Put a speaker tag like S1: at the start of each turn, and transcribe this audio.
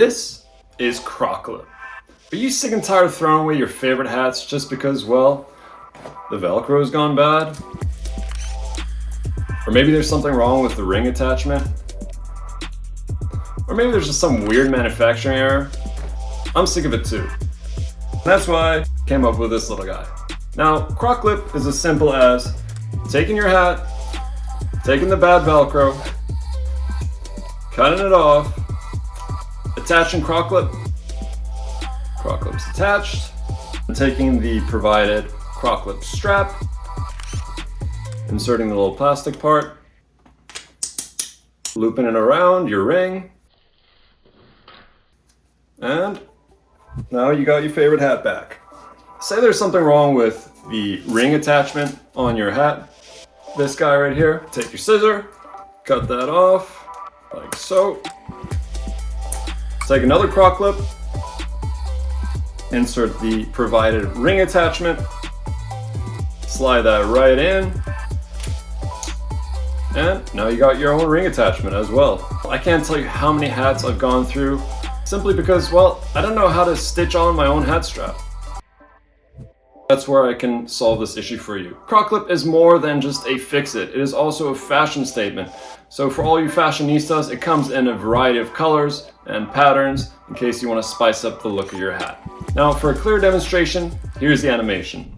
S1: This is Croc Lip. Are you sick and tired of throwing away your favorite hats just because, well, the Velcro's gone bad? Or maybe there's something wrong with the ring attachment? Or maybe there's just some weird manufacturing error? I'm sick of it too. That's why I came up with this little guy. Now, Croc Lip is as simple as taking your hat, taking the bad Velcro, cutting it off, attaching Croc Lip. Croc Lip's attached. And taking the provided Croc Lip strap, inserting the little plastic part, looping it around your ring, and now you got your favorite hat back. Say there's something wrong with the ring attachment on your hat. This guy right here, take your scissor, cut that off, like so. Take another Croc Lip, insert the provided ring attachment, slide that right in, and now you got your own ring attachment as well. I can't tell you how many hats I've gone through simply because, well, I don't know how to stitch on my own hat strap. That's where I can solve this issue for you. Croc Lip is more than just a fix-it. It is also a fashion statement. So for all you fashionistas, it comes in a variety of colors and patterns in case you want to spice up the look of your hat. Now for a clear demonstration, here's the animation.